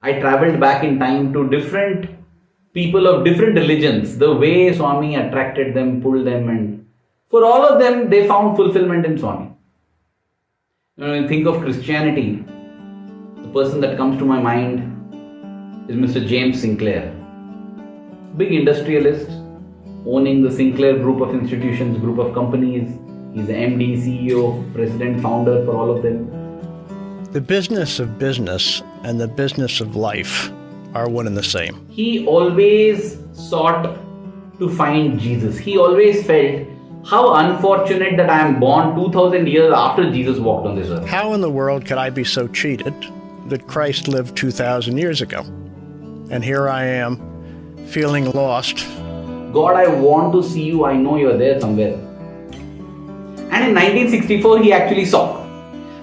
I traveled back in time to different people of different religions, the way Swami attracted them, pulled them, and for all of them, they found fulfillment in Swami. When I think of Christianity, the person that comes to my mind is Mr. James Sinclair. Big industrialist, owning the Sinclair group of institutions, group of companies. He's the MD, CEO, president, founder for all of them. The business of business and the business of life are one and the same. He always sought to find Jesus. He always felt, how unfortunate that I am born 2000 years after Jesus walked on this earth. How in the world could I be so cheated that Christ lived 2,000 years ago? And here I am, feeling lost. God, I want to see you. I know you're there somewhere. And in 1964, he actually saw.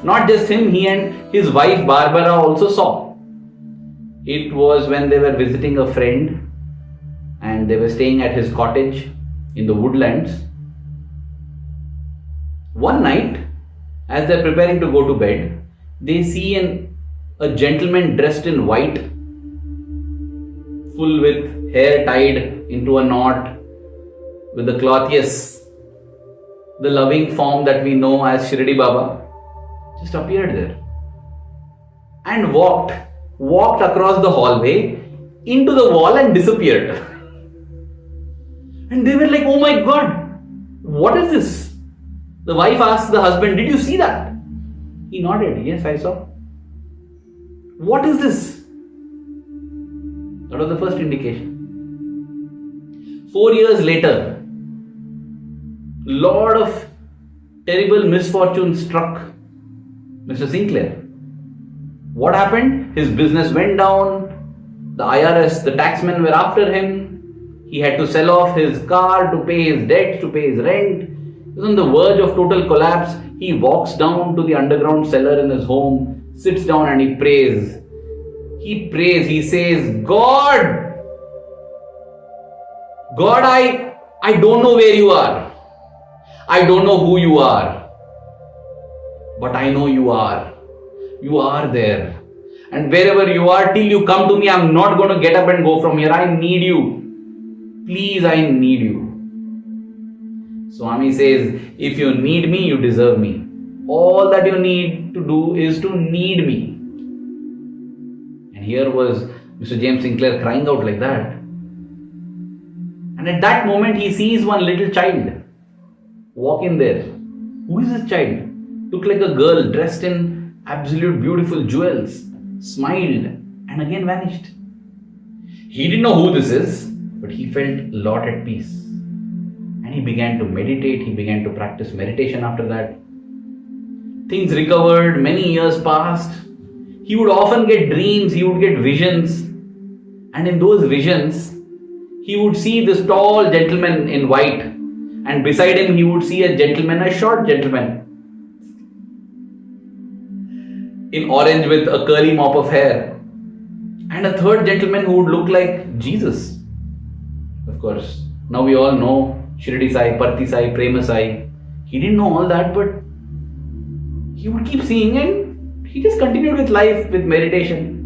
Not just him, he and his wife Barbara also saw. It was when they were visiting a friend and they were staying at his cottage in the woodlands. One night, as they're preparing to go to bed, they see a gentleman dressed in white, full with hair tied into a knot, with the cloth, yes, the loving form that we know as Shirdi Baba, just appeared there and walked across the hallway into the wall and disappeared. And they were like, oh my God, what is this? The wife asked the husband, did you see that? He nodded, yes, I saw. What is this? That was the first indication. 4 years later, lot of terrible misfortune struck Mr. Sinclair. What happened? His business went down. The IRS, the taxmen were after him. He had to sell off his car to pay his debts, to pay his rent. He was on the verge of total collapse. He walks down to the underground cellar in his home, sits down and he prays. He prays, he says, God, I don't know where you are. I don't know who you are. But I know you are. You are there. And wherever you are, till you come to me, I'm not going to get up and go from here. I need you. Please, I need you. Swami says, if you need me, you deserve me. All that you need to do is to need me. And here was Mr. James Sinclair crying out like that. And at that moment, he sees one little child walk in there. Who is this child? Looked like a girl dressed in absolute beautiful jewels, smiled and again vanished. He didn't know who this is, but he felt a lot at peace. And he began to meditate, he began to practice meditation after that. Things recovered, many years passed. He would often get dreams, he would get visions. And in those visions, he would see this tall gentleman in white. And beside him, he would see a gentleman, a short gentleman, in orange with a curly mop of hair. And a third gentleman who would look like Jesus. Of course, now we all know Shirdi Sai, Parthi Sai, Prema Sai. He didn't know all that, but he would keep seeing and he just continued with life, with meditation.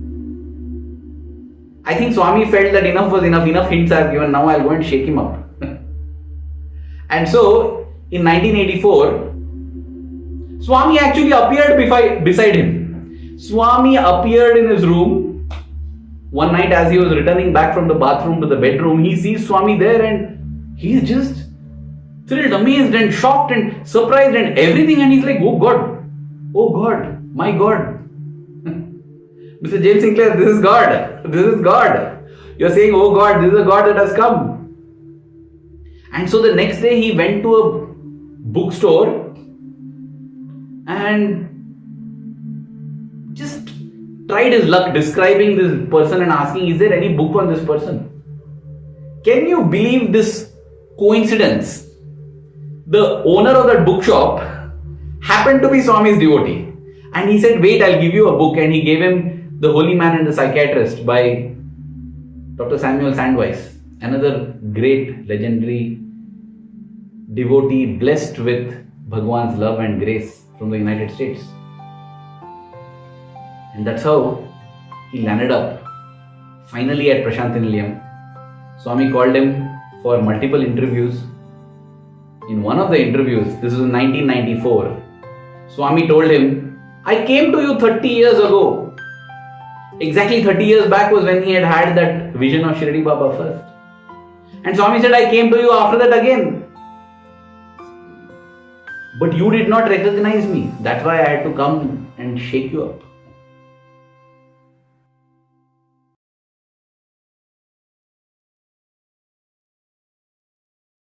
I think Swami felt that enough was enough hints I have given, now I'll go and shake him up. And so, in 1984, Swami actually appeared beside him. Swami appeared in his room. One night as he was returning back from the bathroom to the bedroom, he sees Swami there and he's just thrilled, amazed and shocked and surprised and everything, and he's like, oh God, my God. Mr. James Sinclair, this is God. You're saying, oh God, this is a God that has come. And so the next day he went to a bookstore and just tried his luck describing this person and asking, is there any book on this person? Can you believe this coincidence? The owner of that bookshop happened to be Swami's devotee. And he said, wait, I'll give you a book. And he gave him The Holy Man and the Psychiatrist by Dr. Samuel Sandweiss. Another great, legendary devotee blessed with Bhagwan's love and grace from the United States. And that's how he landed up finally at Prashantinilayam. Swami called him for multiple interviews. In one of the interviews, this is in 1994, Swami told him, I came to you 30 years ago. Exactly 30 years back was when he had had that vision of Shirdi Baba first. And Swami said, I came to you after that again. But you did not recognize me. That's why I had to come and shake you up.